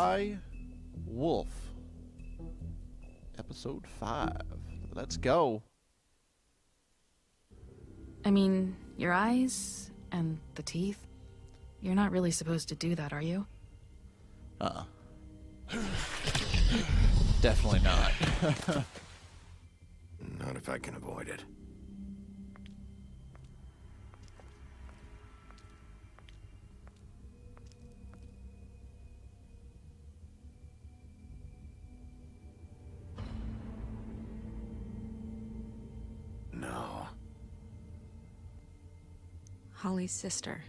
Cry Wolf. Episode 5. Let's go. I mean, your eyes and the teeth. You're not really supposed to do that, are you? Definitely not. Not if I can avoid it. No. Holly's sister,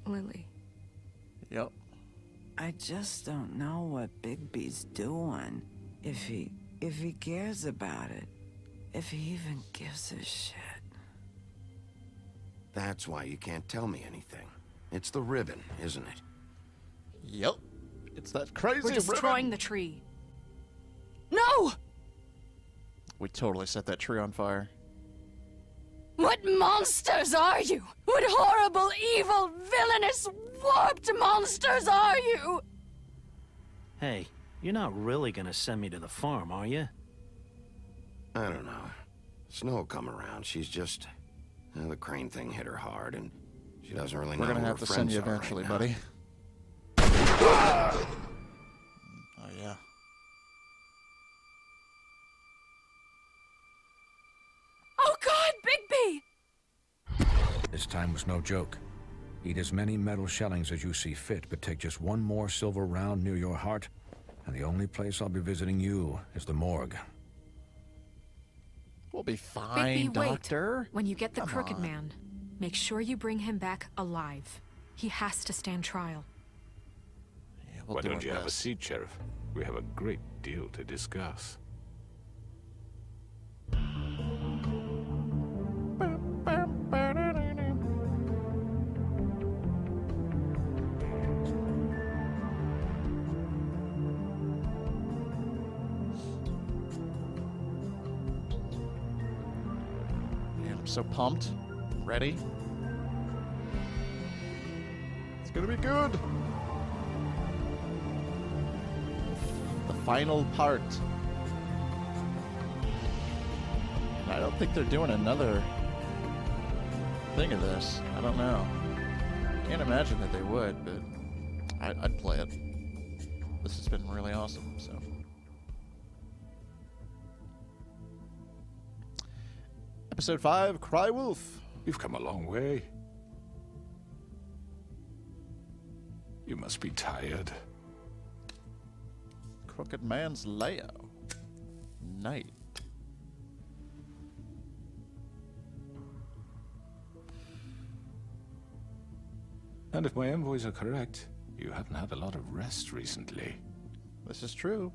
Lily. Yep. I just don't know what Bigby's doing. If he cares about it. If he even gives a shit. That's why you can't tell me anything. It's the ribbon, isn't it? Yep. It's that crazy We're destroying ribbon. the tree. No! We totally set that tree on fire. What monsters are you? What horrible, evil, villainous, warped monsters are you? Hey, you're not really gonna send me to the farm, are you? I don't know. Snow will come around. She's just... the crane thing hit her hard, and she doesn't really know We're gonna who have her to send friends you are eventually, right now. buddy. Oh, yeah. Oh God, Bigby! This time was no joke. Eat as many metal shellings as you see fit, but take just one more silver round near your heart, and the only place I'll be visiting you is the morgue. We'll be fine, Bigby, Doctor. wait. When you get the Come Crooked on. Man, make sure you bring him back alive. He has to stand trial. Yeah, we'll Why do don't our you have a best. seat, Sheriff? We have a great deal to discuss. Man, I'm so pumped. Ready? It's gonna be good. The final part. I don't think they're doing another thing of this. I don't know. Can't imagine that they would, but I'd play it. This has been really awesome, so. Episode 5, Cry Wolf. You've come a long way. You must be tired. Crooked Man's Lair. Night. And if my envoys are correct, you haven't had a lot of rest recently. This is true.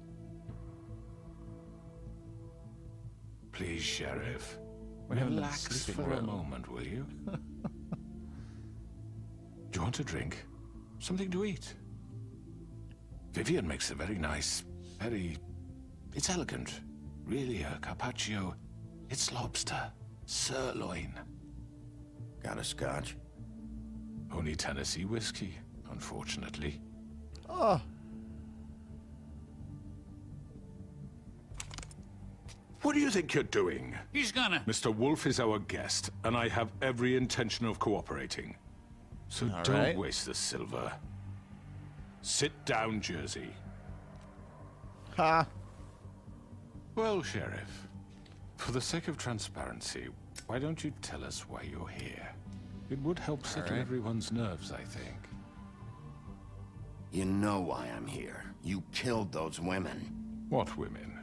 Please, Sheriff. We haven't been Relax sleeping for a well. moment, will you? Do you want a drink? Something to eat? Vivian makes a very nice, it's elegant. Really a carpaccio. It's lobster. Sirloin. Got a scotch? Only Tennessee whiskey, unfortunately. Oh, What do you think you're doing? He's gonna... Mr. Wolf is our guest, and I have every intention of cooperating. So All don't right. waste the silver. Sit down, Jersey. ha. Well, Sheriff, for the sake of transparency, why don't you tell us why you're here? It would help settle right. everyone's nerves, I think. You know why I'm here. You killed those women. What women?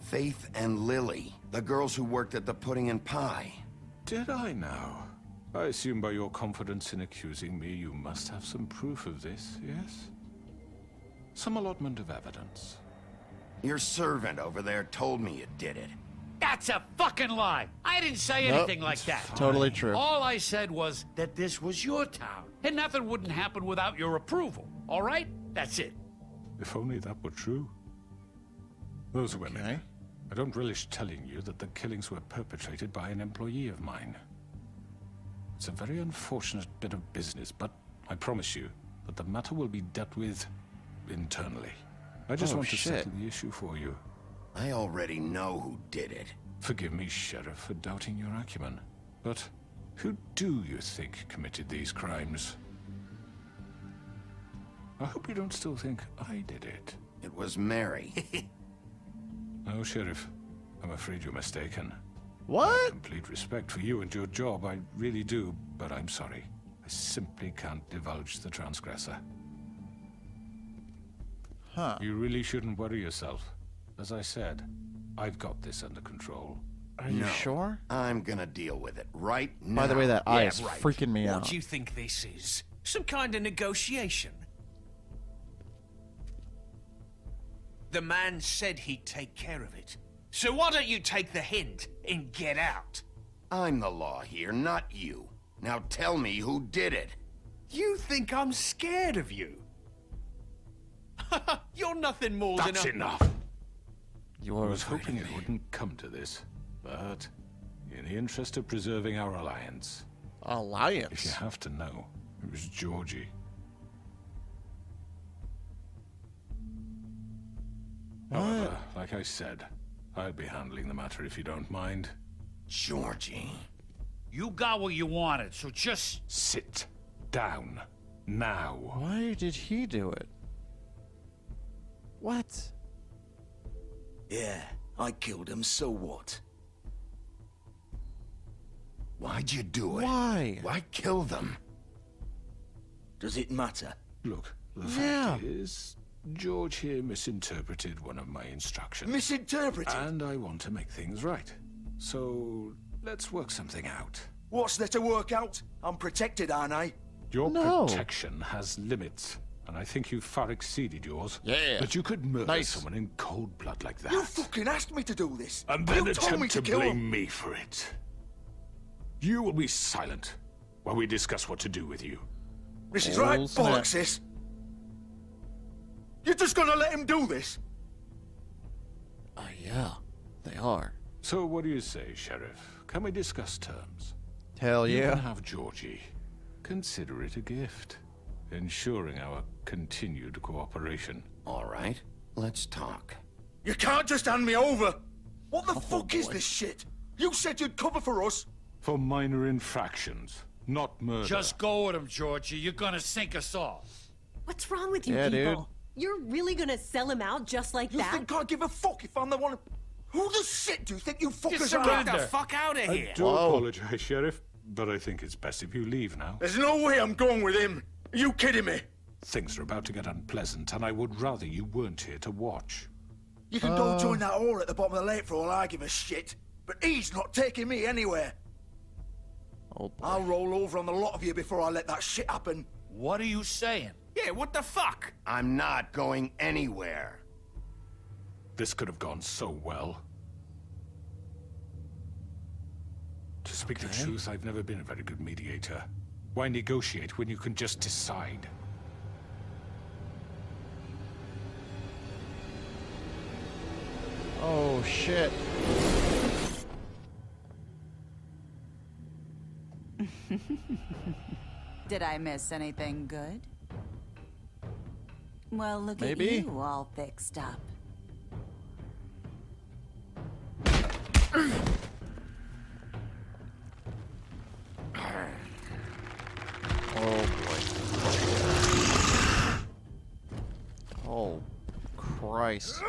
Faith and Lily, the girls who worked at the Pudding and Pie. Did I now? I assume by your confidence in accusing me, you must have some proof of this, yes? Some allotment of evidence. Your servant over there told me you did it. That's a fucking lie. I didn't say Nope. anything like that. Totally true. All I said was that this was your town, and nothing wouldn't happen without your approval. All right? That's it. If only that were true. Those women. Okay. I don't relish telling you that the killings were perpetrated by an employee of mine. It's a very unfortunate bit of business, but I promise you that the matter will be dealt with internally. I just Oh, want to shit. settle the issue for you. I already know who did it. Forgive me, Sheriff, for doubting your acumen. But who do you think committed these crimes? I hope you don't still think I did it. It was Mary. No, Sheriff. I'm afraid you're mistaken. What? Complete respect for you and your job, I really do, but I'm sorry. I simply can't divulge the transgressor. Huh. You really shouldn't worry yourself. As I said, I've got this under control. Are you sure? I'm gonna deal with it right now. By the way, that eye Yeah, is right. freaking me What out. do you think this is? Some kind of negotiation? The man said he'd take care of it. So why don't you take the hint and get out? I'm the law here, not you. Now tell me who did it. You think I'm scared of you? You're nothing more That's than a... enough! You I are was afraid hoping of it me. wouldn't come to this, but in the interest of preserving our alliance, if you Alliance. have to know, it was Georgie. However, like I said, I'll be handling the matter if you don't mind. Georgie. You got what you wanted, so just... Sit down. Now. Why did he do it? What? Yeah, I killed him, so what? Why'd you do it? Why? Why kill them? Does it matter? Look, the Yeah. fact is, George here misinterpreted one of my instructions. Misinterpreted? And I want to make things right. So, let's work something out. What's there to work out? I'm protected, aren't I? Your No. protection has limits, and I think you've far exceeded yours. Yeah. But you could murder Nice. someone in cold blood like that. You fucking asked me to do this. And then you told me attempt to to kill blame him. me for it. You will be silent while we discuss what to do with you. This is right, Oh, snap. bollocks, sis. You're just gonna let him do this? Yeah, they are. So what do you say, Sheriff? Can we discuss terms? Hell You can yeah. have Georgie. Consider it a gift, ensuring our continued cooperation. All right, let's talk. You can't just hand me over. What the fuck is boy. this shit? You said you'd cover for us. For minor infractions, not murder. Just go with him, Georgie. You're gonna sink us all. What's wrong with you Yeah, people? dude. You're really gonna sell him out just like You that? think I give a fuck if I'm the one? Who the shit do you think you fuckers surrender. are? Get the fuck out of I here! do Whoa. apologize, Sheriff, but I think it's best if you leave now. There's no way I'm going with him. Are you kidding me? Things are about to get unpleasant, and I would rather you weren't here to watch. You can go join that whore at the bottom of the lake for all I give a shit. But he's not taking me anywhere. Oh boy. I'll roll over on the lot of you before I let that shit happen. What are you saying? Yeah, what the fuck? I'm not going anywhere. This could have gone so well. To speak the truth, I've never been a very good mediator. Why negotiate when you can just decide? Oh shit. Did I miss anything good? Well, look Maybe. at you all fixed up. Oh boy. Oh Christ.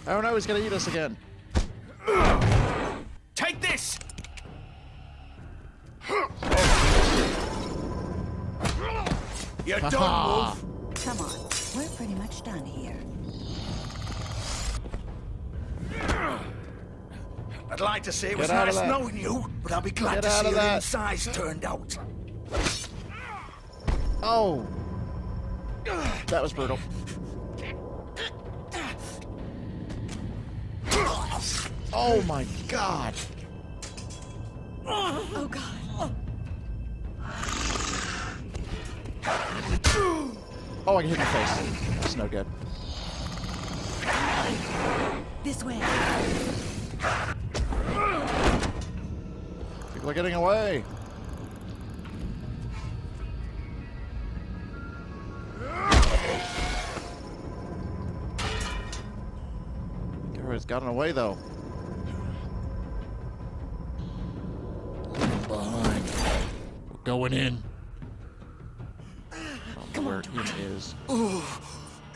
Oh no, he's gonna eat us again. Take this! You're done, Haha. Wolf. Come on, we're pretty much done here. I'd like to say it was Get out of nice that. knowing you, but I'll be glad Get to out see of your that. insides turned out. Oh. That was brutal. Oh my god. Oh god. Oh, I can hit my face. That's no good. This way. People are getting away. He's gotten away, though. Leave him behind. We're going in. I don't know where Ian is. Oh,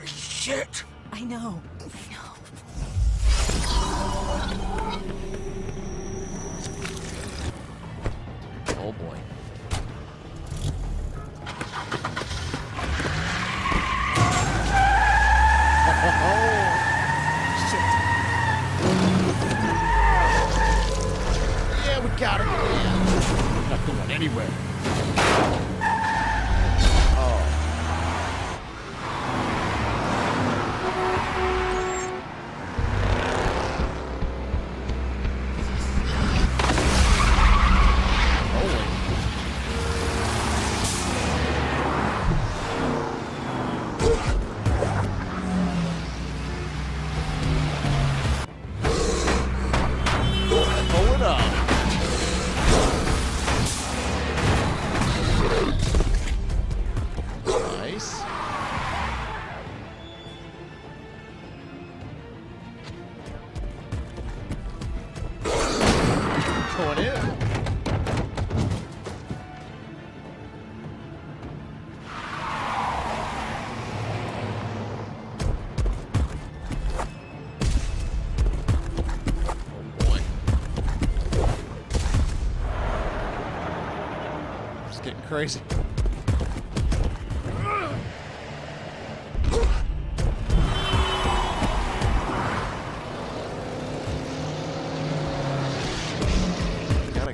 shit! I know. Oh boy. Yeah, we got him. Yeah. Not going anywhere. Going in. Oh boy. It's getting crazy.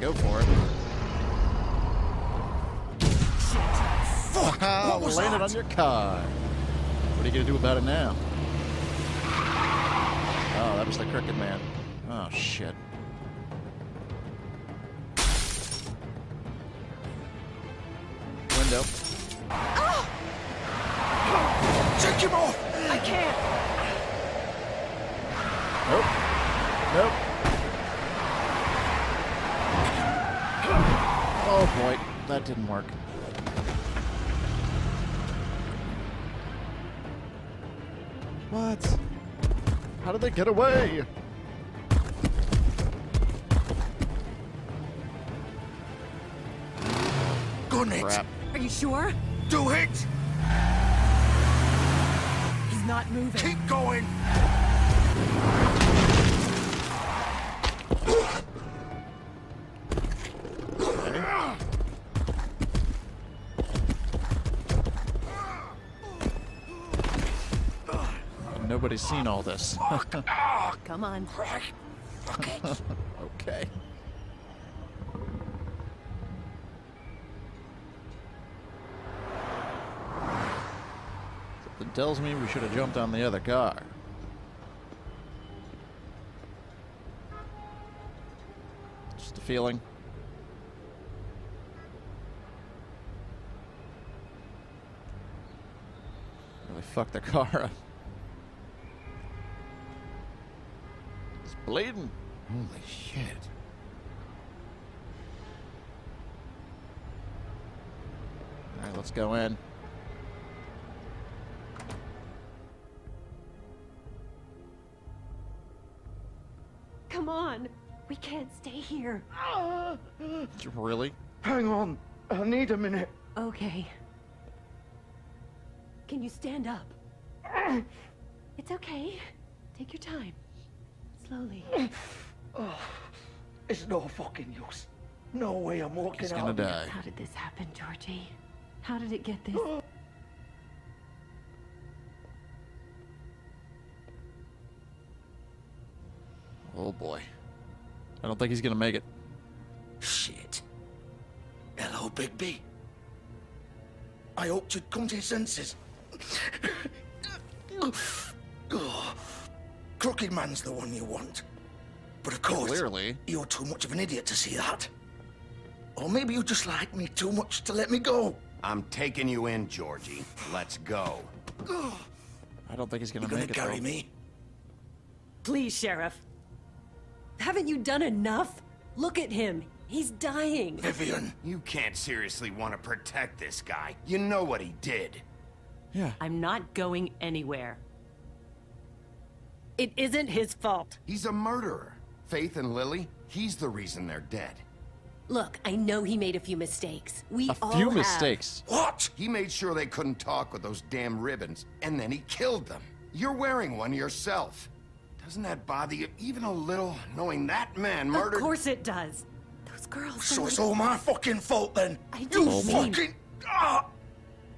Go for it. Fuck! What was landed that? on your car. What are you gonna do about it now? Oh, that was the Crooked Man. Oh shit. Window. Oh! Take him off! I can't. Nope. Nope. Oh boy, that didn't work. What? How did they get away? Gun it! Crap. Are you sure? Do it! He's not moving. Keep going! Nobody's seen all this. Come on. Okay. Something tells me we should have jumped on the other car. Just a feeling. Really fucked their car up. It's bleeding. Holy shit. Alright, let's go in. Come on. We can't stay here. Really? Hang on. I need a minute. Okay. Can you stand up? It's okay. Take your time. Slowly. Oh, it's no fucking use. No way I'm walking He's out. gonna die. How did this happen, Georgie? How did it get this? Oh boy. I don't think he's gonna make it. Shit. Hello, Bigby. I hoped you'd come to your senses. Oh, Crooked Man's the one you want. But of course, Clearly. you're too much of an idiot to see that. Or maybe you just like me too much to let me go. I'm taking you in, Georgie. Let's go. I don't think he's gonna You gonna make it. carry though. me? Please, Sheriff. Haven't you done enough? Look at him. He's dying. Vivian. You can't seriously want to protect this guy. You know what he did. Yeah. I'm not going anywhere. It isn't his fault. He's a murderer. Faith and Lily, he's the reason they're dead. Look, I know he made a few mistakes. We A all few have. mistakes. What? He made sure they couldn't talk with those damn ribbons, and then he killed them. You're wearing one yourself. Doesn't that bother you even a little, knowing that man murdered... Of course it does. Those girls... So it's all my fucking fault then? I You didn't mean... fucking... Ah!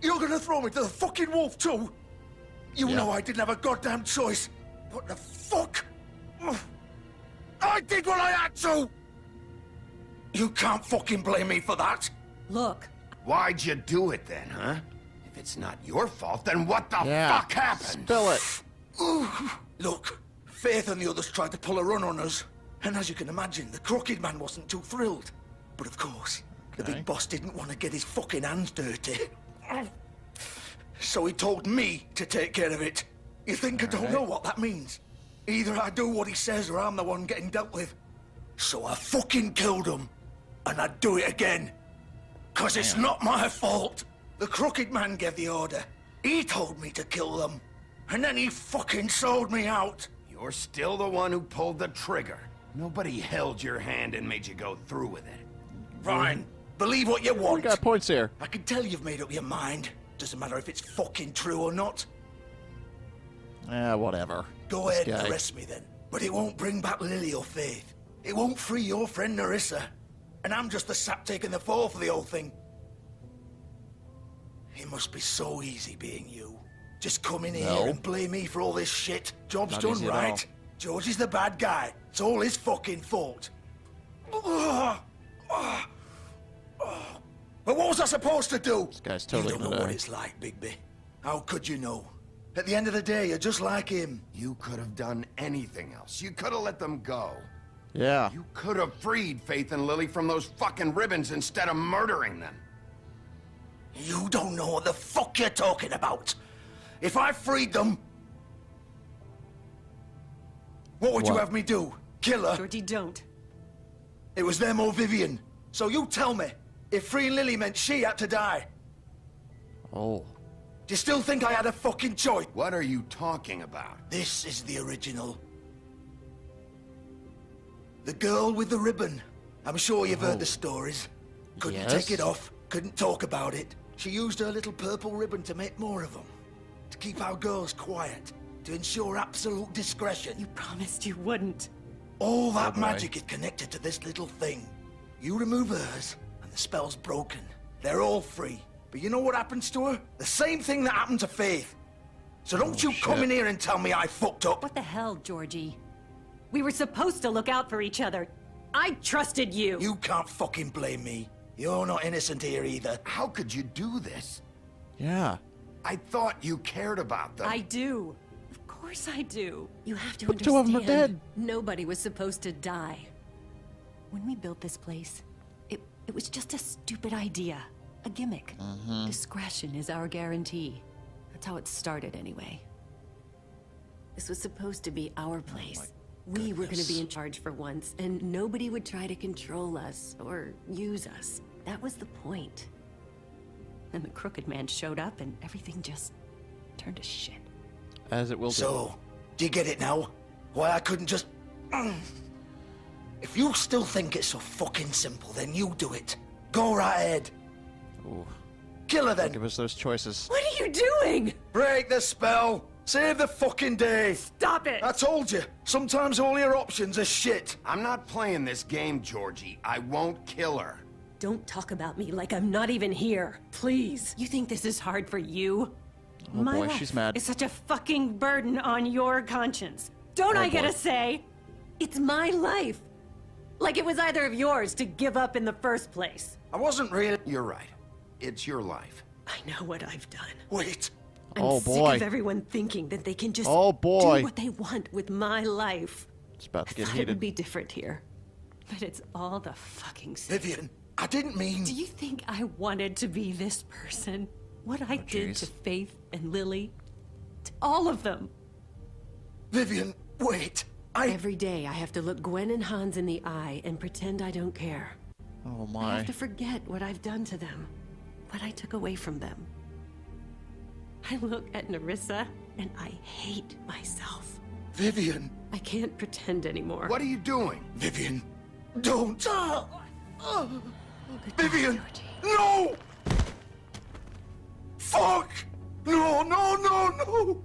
You're gonna throw me to the fucking wolf too? You Yeah. know I didn't have a goddamn choice. What the fuck? Ugh. I did what I had to! You can't fucking blame me for that. Look, Why'd you do it then, huh? If it's not your fault, then what the Yeah. fuck happened? Spill it. Ooh. Look, Faith and the others tried to pull a run on us. And as you can imagine, the Crooked Man wasn't too thrilled. But of course, the Okay. big boss didn't want to get his fucking hands dirty. So he told me to take care of it. You think I don't know what that means? Either I do what he says or I'm the one getting dealt with. So I fucking killed him. And I'd do it again. 'Cause it's not my fault. The Crooked Man gave the order. He told me to kill them. And then he fucking sold me out. You're still the one who pulled the trigger. Nobody held your hand and made you go through with it. Fine. Believe what you want. We got points here. I can tell you've made up your mind. Doesn't matter if it's fucking true or not. Whatever. Go This ahead and guy. arrest me then. But it won't bring back Lily or Faith. It won't free your friend Narissa. And I'm just the sap taking the fall for the whole thing. It must be so easy being you. Just come in here No. and blame me for all this shit. Job's Not done, easy at all. right? George is the bad guy. It's all his fucking fault. But what was I supposed to do? This guy's totally You don't know gonna what die. it's like, Bigby. How could you know? At the end of the day, you're just like him. You could have done anything else. You could have let them go. Yeah. You could have freed Faith and Lily from those fucking ribbons instead of murdering them. You don't know what the fuck you're talking about. If I freed them, what would you What? have me do? Kill her? Georgie, don't. It was them or Vivian. So you tell me, if freeing Lily meant she had to die, Oh. do you still think I had a fucking choice? What are you talking about? This is the original. The girl with the ribbon. I'm sure you've heard the stories. Couldn't Yes. take it off, couldn't talk about it. She used her little purple ribbon to make more of them. To keep our girls quiet. To ensure absolute discretion. You promised you wouldn't. All that boy. magic is connected to this little thing. You remove hers, and the spell's broken. They're all free. But you know what happens to her? The same thing that happened to Faith. So don't you come shit. in here and tell me I fucked up. What the hell, Georgie? We were supposed to look out for each other. I trusted you. You can't fucking blame me. You're not innocent here either. How could you do this? Yeah. I thought you cared about them. I do. Of course I do. You have to But two of understand. them are dead. Nobody was supposed to die. When we built this place, it was just a stupid idea. A gimmick. Discretion is our guarantee. That's how it started anyway. This was supposed to be our place. We were going to be in charge for once, and nobody would try to control us or use us. That was the point. Then the Crooked Man showed up, and everything just turned to shit. As it will do. So, do you get it now? Why I couldn't just... If you still think it's so fucking simple, then you do it. Go right ahead. Ooh. Kill her then. Give us those choices. What are you doing? Break the spell. Save the fucking day. Stop it! I told you. Sometimes all your options are shit. I'm not playing this game, Georgie. I won't kill her. Don't talk about me like I'm not even here. Please. You think this is hard for you? Oh My boy, life she's mad. is such a fucking burden on your conscience. Don't Oh I get boy. a say? It's my life. Like it was either of yours to give up in the first place. I wasn't really... You're right. It's your life. I know what I've done. Wait. I'm Oh, sick boy. of everyone thinking that they can just Oh, boy. do what they want with my life. It's about to I get thought it would heated. be different here. But it's all the fucking same. Vivian, I didn't mean... Do you think I wanted to be this person? What I did jeez. to Faith and Lily? To all of them. Vivian, wait. Every day I have to look Gwen and Hans in the eye and pretend I don't care. Oh I my. have to forget what I've done to them. What I took away from them. I look at Narissa and I hate myself. Vivian. I can't pretend anymore. What are you doing? Vivian, don't. Vivian, no! Fuck! No, no, no, no!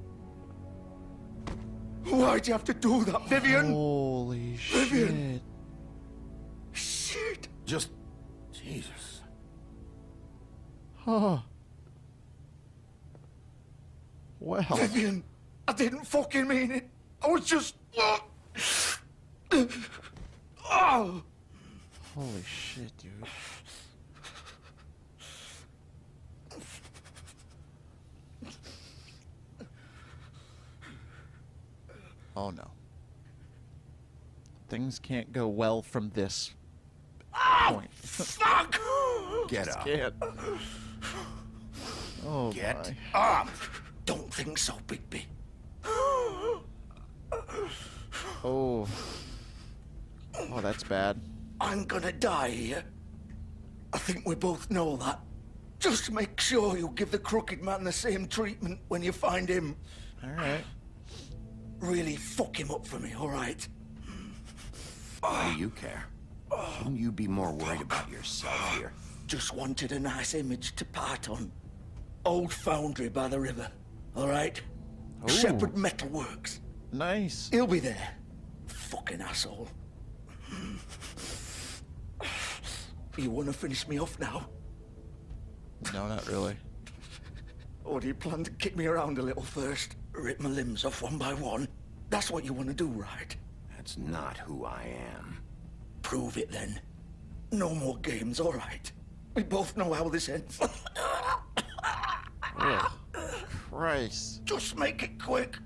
Why'd you have to do that, Vivian? Holy Vivian. shit. Shit. Just... Jesus. Oh. Well. Vivian, I didn't fucking mean it. I was just... Oh. Holy shit, dude. Oh no. Things can't go well from this point. Fuck! Get up. Can't. Oh Get my. up! Don't think so, Bigby. Oh. Oh, that's bad. I'm gonna die here. I think we both know that. Just make sure you give the crooked man the same treatment when you find him. Alright. Really fuck him up for me, alright? Why do you care? Shouldn't you be more worried about yourself here? Just wanted a nice image to part on. Old foundry by the river, alright? Ooh. Shepherd Metalworks. Nice. He'll be there. Fucking asshole. You wanna finish me off now? No, not really. Or do you plan to kick me around a little first? Rip my limbs off one by one? That's what you want to do, right? That's not who I am. Prove it then. No more games, all right? We both know how this ends. Ugh. Christ. Just make it quick.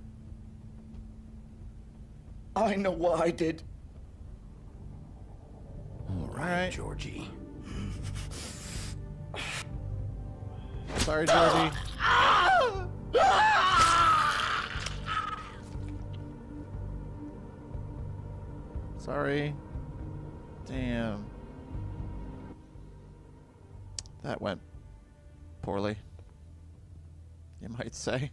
I know what I did. All right, Georgie. Sorry, Georgie. Sorry. Damn. That went poorly, you might say.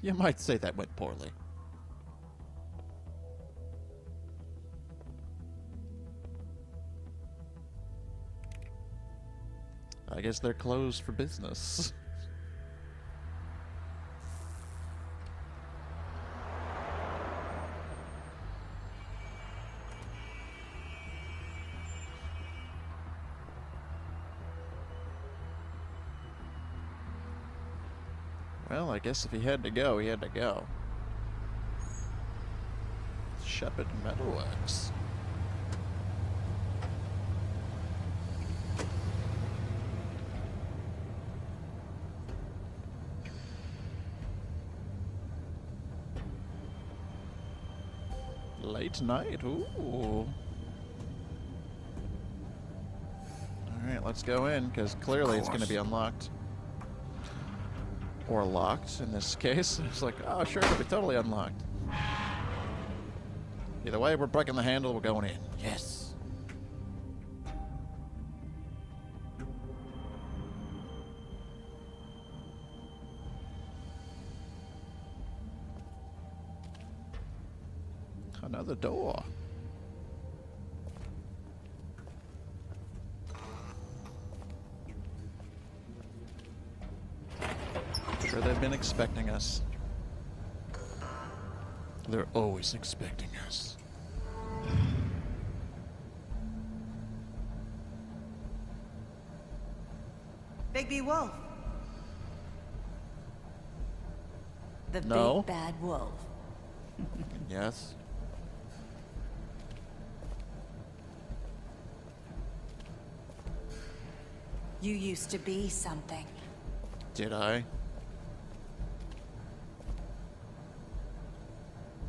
You might say that went poorly. I guess they're closed for business. Well, I guess if he had to go, he had to go. Shepherd Metalworks. Late night, ooh. Alright, let's go in, because clearly it's going to be unlocked. Or locked, in this case. It's like, oh sure, it'll be totally unlocked. Either way, we're breaking the handle, we're going in. Yes. Another door. Sure, they've been expecting us. They're always expecting us. Bigby Wolf. The No. big bad wolf. Yes. You used to be something. Did I?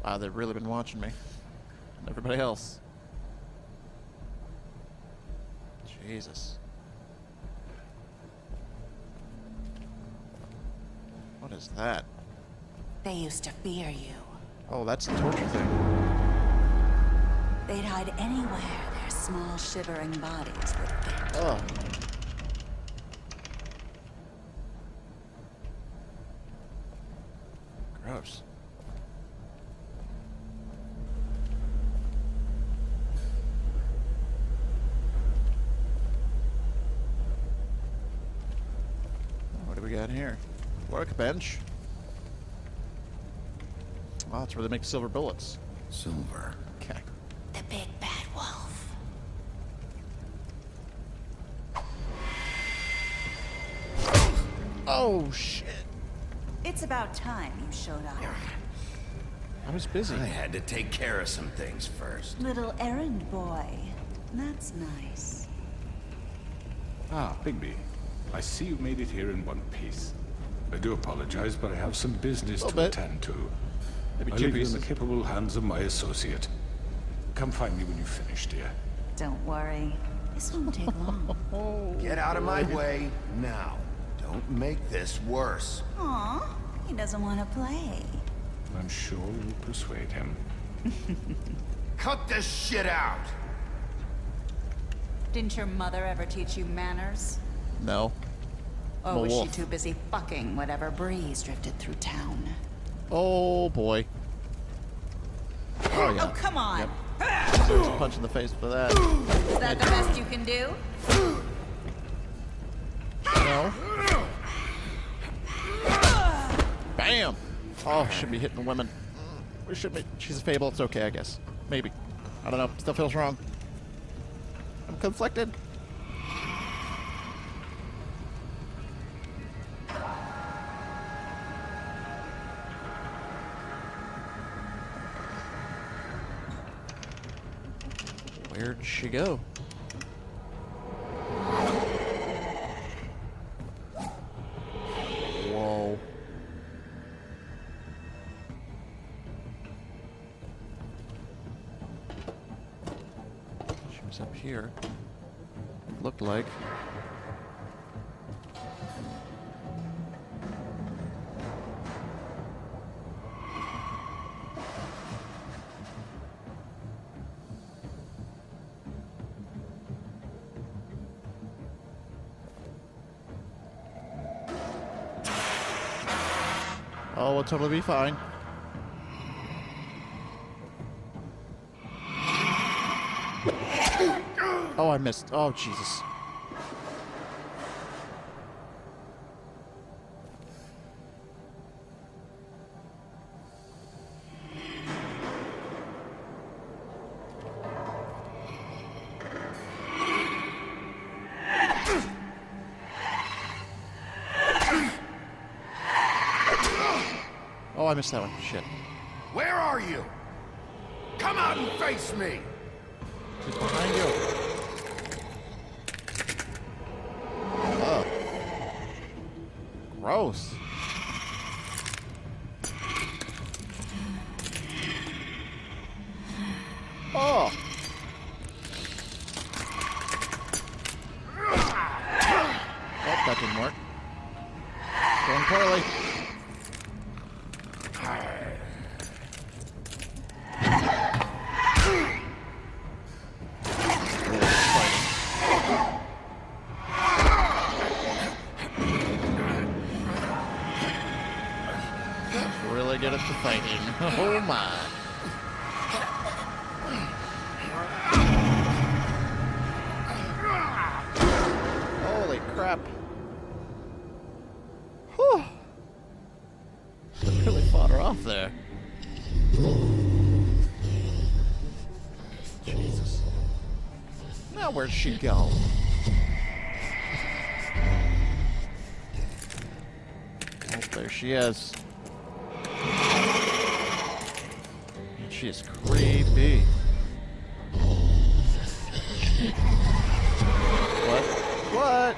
Wow, they've really been watching me. And everybody else. Jesus. What is that? They used to fear you. Oh, that's the torture thing. They'd hide anywhere their small shivering bodies would fit. Oh. gross. What do we got here? Workbench. Oh, that's where they make silver bullets. Silver. Okay. The big bad wolf. Oh, shit. It's about time you showed up. I was busy. I had to take care of some things first. Little errand boy. That's nice. Ah, Bigby. I see you made it here in one piece. I do apologize, but I have some business to attend to. Maybe I'll two leave you in pieces. the capable hands of my associate. Come find me when you finish, dear. Don't worry. This won't take long. Get out of my way now. Don't make this worse. Aw, he doesn't want to play. I'm sure you'll persuade him. Cut this shit out! Didn't your mother ever teach you manners? No. Or I'm a was she wolf. too busy fucking whatever breeze drifted through town? Oh, boy. Oh, yeah. Oh, come on! Yep. There's a punch in the face for that. Is that the best you can do? No. Bam! Oh, should be hitting women. We should be. She's a fable. It's okay, I guess. Maybe. I don't know. Still feels wrong. I'm conflicted. Where'd she go? Whoa. She was up here. Looked like. Oh, we'll totally be fine. Oh, I missed. Oh, Jesus. Oh, I missed that one. Shit. Where are you? Come out and face me! She's behind you. Oh. Gross. Oh. Oh, that didn't work. Going poorly. Really good at the fighting. Oh my. Holy crap. Whew. Really fought her off there. Jesus. Now where'd she go? Oh, there she is. She is creepy. What? What?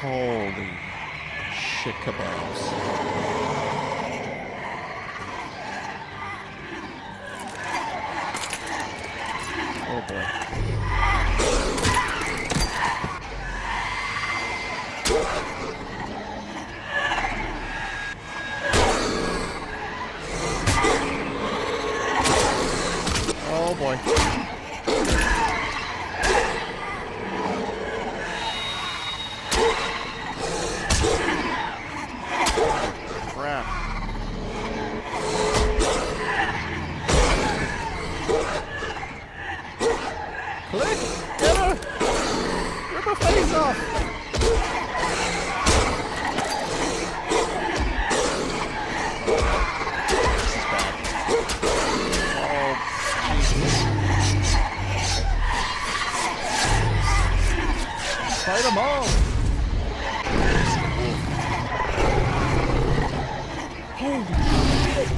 Holy shit kebabs. Oh boy. Oh boy. them all! Holy shit!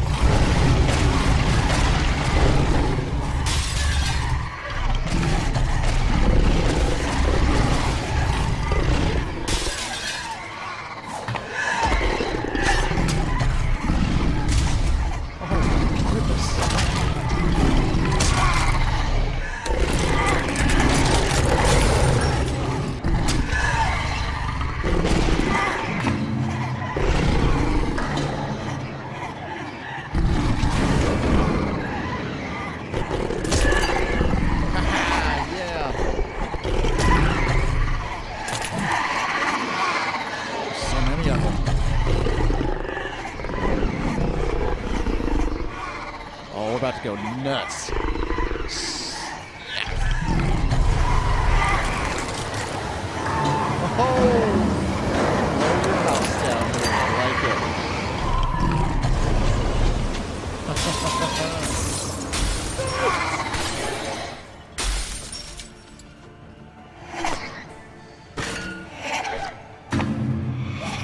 About to go nuts.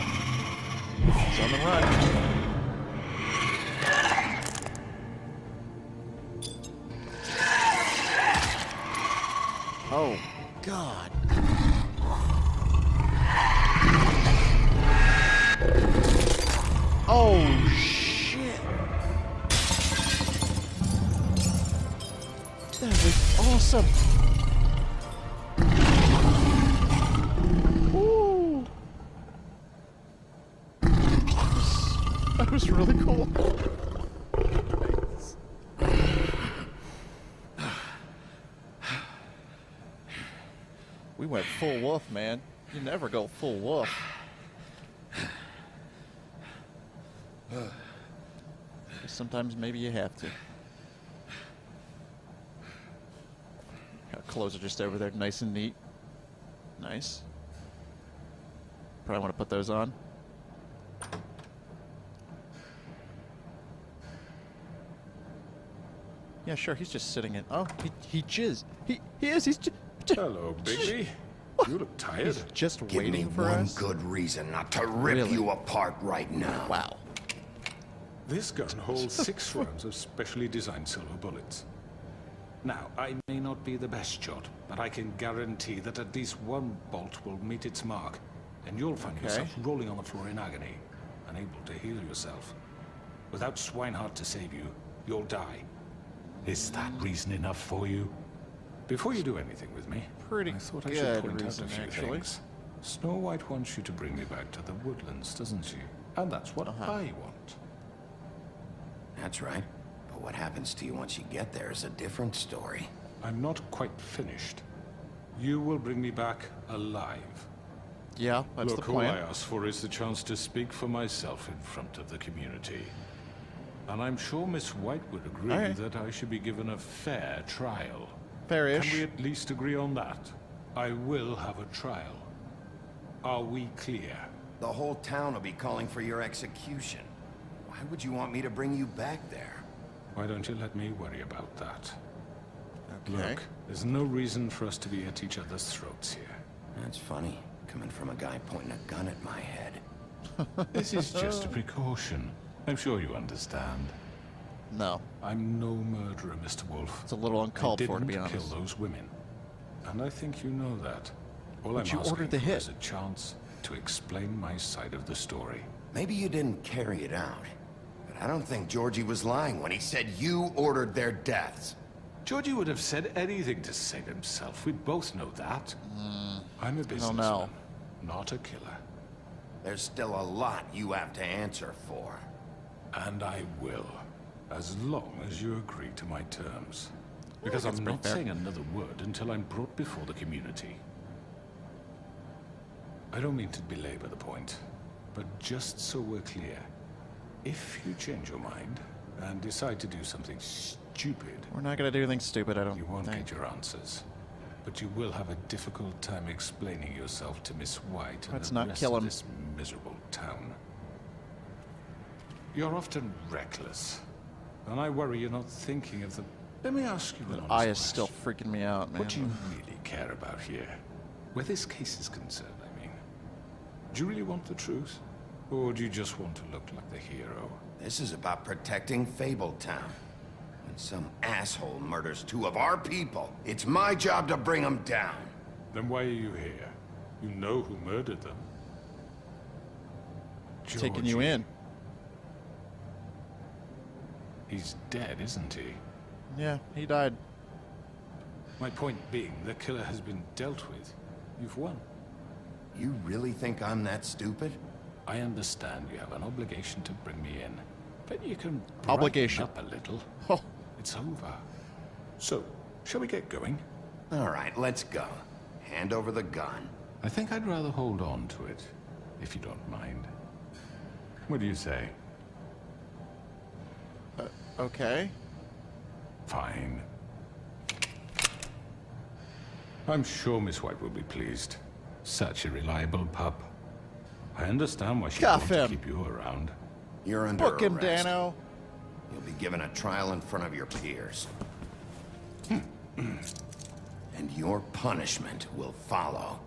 It's on the run. Oh, God. Oh, shit. That was awesome. Ooh. That was really cool. We went full wolf, man. You never go full wolf. Sometimes maybe you have to. Got clothes are just over there, nice and neat. Nice. Probably want to put those on. Yeah, sure. He's just sitting in. Oh, he jizzed. He is. He's just. Hello, Bigby. You look tired. He's just Give waiting me for one us. good reason not to rip you apart right now. Wow. This gun holds 6 rounds of specially designed silver bullets. Now, I may not be the best shot, but I can guarantee that at least one bolt will meet its mark, and you'll find yourself rolling on the floor in agony, unable to heal yourself. Without Swinehart to save you, you'll die. Is that reason enough for you? Before you do anything with me, Pretty I thought I good should point out reason, a few actually. things. Snow White wants you to bring me back to the woodlands, doesn't she? And that's what I want. That's right. But what happens to you once you get there is a different story. I'm not quite finished. You will bring me back alive. Yeah, that's Look, the all I plan. ask for is the chance to speak for myself in front of the community. And I'm sure Miss White would agree that I should be given a fair trial. Fair-ish. Can we at least agree on that? I will have a trial. Are we clear? The whole town will be calling for your execution. Why would you want me to bring you back there? Why don't you let me worry about that? Okay. Look, there's no reason for us to be at each other's throats here. That's funny, coming from a guy pointing a gun at my head. This is just a precaution. I'm sure you understand. No. I'm no murderer, Mr. Wolf. It's a little uncalled for, to be I didn't honest. kill those women. And I think you know that. All But I'm you asking ordered the for hit. is a chance to explain my side of the story. Maybe you didn't carry it out, but I don't think Georgie was lying when he said you ordered their deaths. Georgie would have said anything to save himself. We both know that. I'm a businessman, not a killer. There's still a lot you have to answer for. And I will, as long as you agree to my terms. Because that's I'm pretty not fair. saying another word until I'm brought before the community. I don't mean to belabor the point, but just so we're clear, if you change your mind and decide to do something stupid, We're not gonna do anything stupid, I don't you won't think. get your answers. But you will have a difficult time explaining yourself to Miss White and Let's the not rest kill of him. this miserable town. You're often reckless, and I worry you're not thinking of the... Let me ask you an honest Eye is question. still freaking me out, man. What do you really care about here? Where this case is concerned, I mean. Do you really want the truth? Or do you just want to look like the hero? This is about protecting Fabletown. When some asshole murders 2 of our people, it's my job to bring them down. Then why are you here? You know who murdered them. Taking you in. He's dead, isn't he? Yeah, he died. My point being, the killer has been dealt with. You've won. You really think I'm that stupid? I understand you have an obligation to bring me in, but you can Obligation. brighten up a little. Oh. It's over. So, shall we get going? All right, let's go. Hand over the gun. I think I'd rather hold on to it, if you don't mind. What do you say? Okay. Fine. I'm sure Miss White will be pleased. Such a reliable pup. I understand why she Cuff wants to him. keep you around. You're under Book him, arrest. Dano. You'll be given a trial in front of your peers. And your punishment will follow.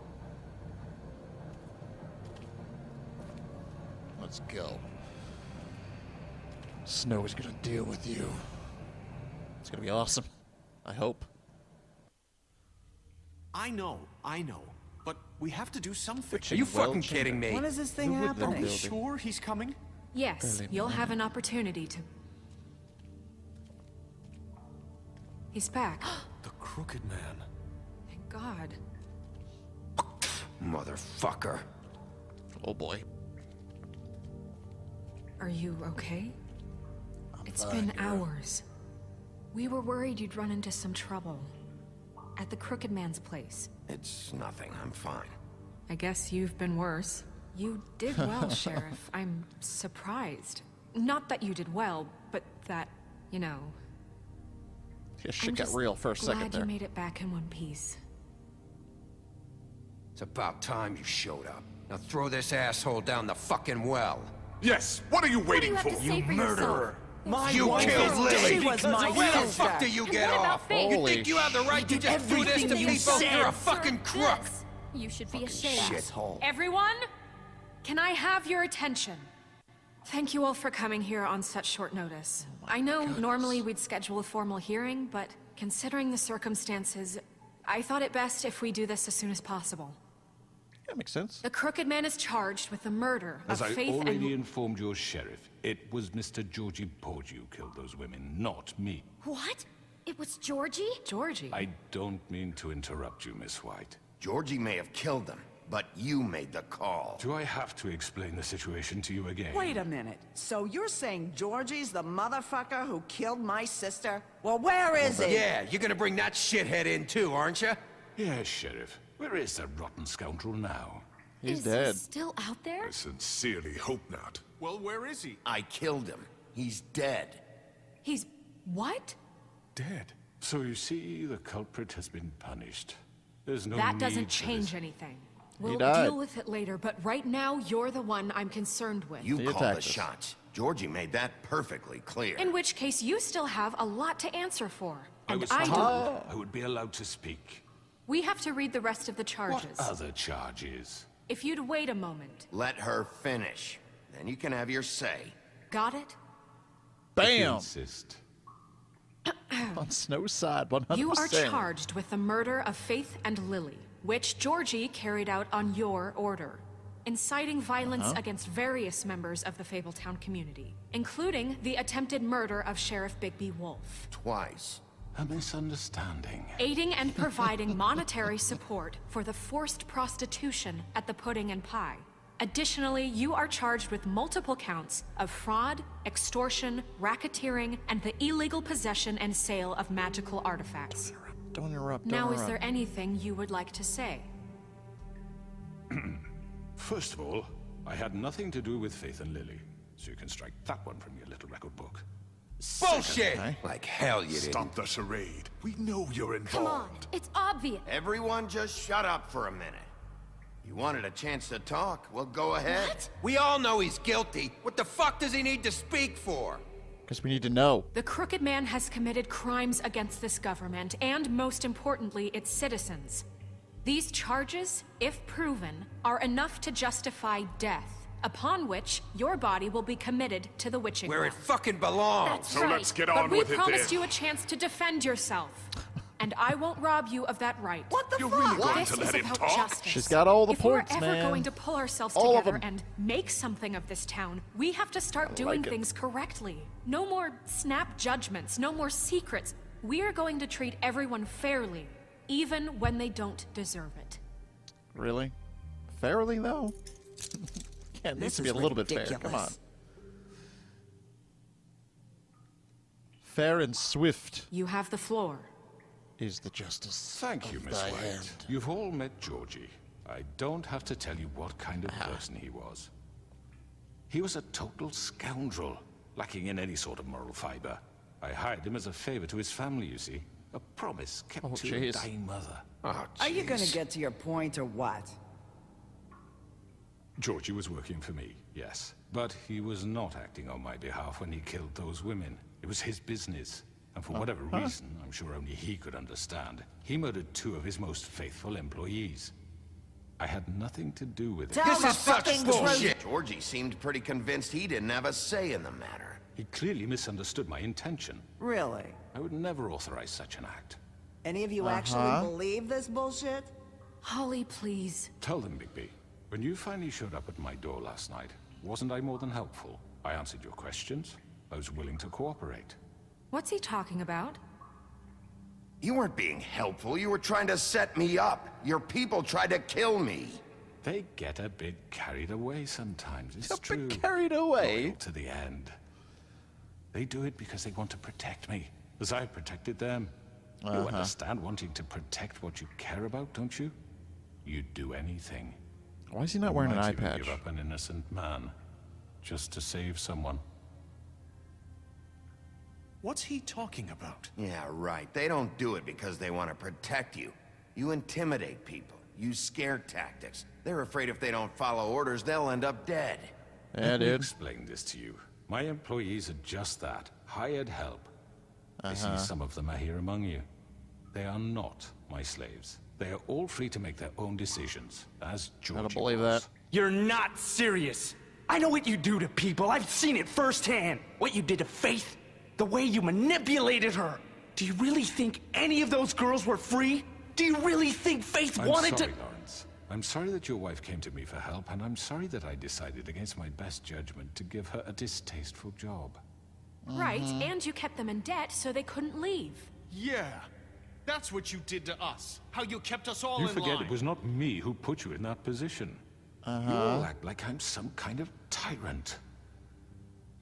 Let's go. Snow is gonna deal with you. It's gonna be awesome. I hope. I know. But we have to do something. Are you fucking kidding me? When is this thing Who would happening? building? Sure he's coming? Yes, Early you'll have morning. an opportunity to. He's back. The Crooked Man. Thank God. Motherfucker. Oh boy. Are you okay? It's fine, been hours. We were worried you'd run into some trouble. At the Crooked Man's place. It's nothing. I'm fine. I guess you've been worse. You did well, Sheriff. I'm surprised. Not that you did well, but that, you know... Yeah, shit I'm got just real for a second glad there. you made it back in one piece. It's about time you showed up. Now throw this asshole down the fucking well. Yes! What are you waiting have for? to say for yourself? You killed Lily! She was my Where the sister. fuck do you get what about off? Faith? You think you have the right to just do this to everything you people? said. You're a fucking crook! You should be ashamed. Shithole. Everyone, can I have your attention? Thank you all for coming here on such short notice. I know normally we'd schedule a formal hearing, but considering the circumstances, I thought it best if we do this as soon as possible. Yeah, makes sense. The Crooked Man is charged with the murder As of I Faith already and... informed your sheriff, it was Mr. Georgie Porgy who killed those women, not me. What? It was Georgie? Georgie? I don't mean to interrupt you, Miss White. Georgie may have killed them, but you made the call. Do I have to explain the situation to you again? Wait a minute. So you're saying Georgie's the motherfucker who killed my sister? Well, where is he? Yeah, you're gonna bring that shithead in too, aren't you? Yes, Sheriff. Where is that rotten scoundrel now? He's Is dead. he still out there? Sincerely hope not. Well, where is he? I killed him. He's dead. He's... what? Dead. So you see, the culprit has been punished. There's no That need doesn't for change this. anything. We'll died. deal with it later, but right now, you're the one I'm concerned with. You He called the attacked us. shots. Georgie made that perfectly clear. In which case, you still have a lot to answer for. I And was I told don't. I would be allowed to speak. We have to read the rest of the charges. What other charges? If you'd wait a moment. Let her finish. Then you can have your say. Got it? If you Bam! insist. On Snow's side, 100%. You are charged with the murder of Faith and Lily, which Georgie carried out on your order, inciting violence against various members of the Fabletown community, including the attempted murder of Sheriff Bigby Wolf. Twice. A misunderstanding. Aiding and providing monetary support for the forced prostitution at the Pudding and Pie. Additionally, you are charged with multiple counts of fraud, extortion, racketeering, and the illegal possession and sale of magical artifacts. Don't interrupt. Don't Now, is interrupt. there anything you would like to say? First of all, I had nothing to do with Faith and Lily, so you can strike that one from your little record book. Bullshit! Okay. Like hell you didn't. Stop the charade. We know you're involved. Come on, it's obvious. Everyone just shut up for a minute. You wanted a chance to talk? Well, go ahead. What? We all know he's guilty. What the fuck does he need to speak for? Because we need to know. The Crooked Man has committed crimes against this government, and most importantly, its citizens. These charges, if proven, are enough to justify death, upon which your body will be committed to the witching Where well. it fucking belongs. That's So right. let's get but on we with it promised then. you a chance to defend yourself. And I won't rob you of that right. What the You're fuck? really going This to is let him about talk? justice. She's got all the if points, we're ever man. going to pull ourselves All of together them. and make something of this town, we have to start doing it. things correctly. No more snap judgments, no more secrets. We are going to treat everyone fairly, even when they don't deserve it. Really? Fairly, though? Yeah, it needs to be a little bit fair. Come on. Fair and swift You have the floor. is the justice. Thank you, of Miss thy White. hand. You've all met Georgie. I don't have to tell you what kind of person he was. He was a total scoundrel, lacking in any sort of moral fiber. I hired him as a favor to his family, you see. A promise kept to a jeez. dying mother. Are you gonna get to your point or what? Georgie was working for me, yes. But he was not acting on my behalf when he killed those women. It was his business. And for whatever reason, I'm sure only he could understand, he murdered 2 of his most faithful employees. I had nothing to do with it. This is such bullshit. Georgie seemed pretty convinced he didn't have a say in the matter. He clearly misunderstood my intention. Really? I would never authorize such an act. Any of you actually believe this bullshit? Holly, please. Tell them, Bigby. When you finally showed up at my door last night, wasn't I more than helpful? I answered your questions. I was willing to cooperate. What's he talking about? You weren't being helpful. You were trying to set me up. Your people tried to kill me. They get a bit carried away sometimes, it's A bit true. carried away? Loyal to the end. They do it because they want to protect me, as I protected them. You understand wanting to protect what you care about, don't you? You'd do anything. Why is he not wearing an eye Might even patch? give up an innocent man, just to save someone. What's he talking about? Yeah, right. They don't do it because they want to protect you. You intimidate people. Use scare tactics. They're afraid if they don't follow orders, they'll end up dead. Yeah, Let me dude. explain this to you. My employees are just that. Hired help. I see some of them are here among you. They are not my slaves. They are all free to make their own decisions, as Georgie I don't believe was. that. You're not serious. I know what you do to people. I've seen it firsthand. What you did to Faith. The way you manipulated her. Do you really think any of those girls were free? Do you really think Faith I'm wanted sorry, to... Lawrence. I'm sorry that your wife came to me for help, and I'm sorry that I decided against my best judgment to give her a distasteful job. Right, and you kept them in debt so they couldn't leave. Yeah. That's what you did to us. How you kept us all You in forget line. it was not me who put you in that position. You all act like I'm some kind of tyrant.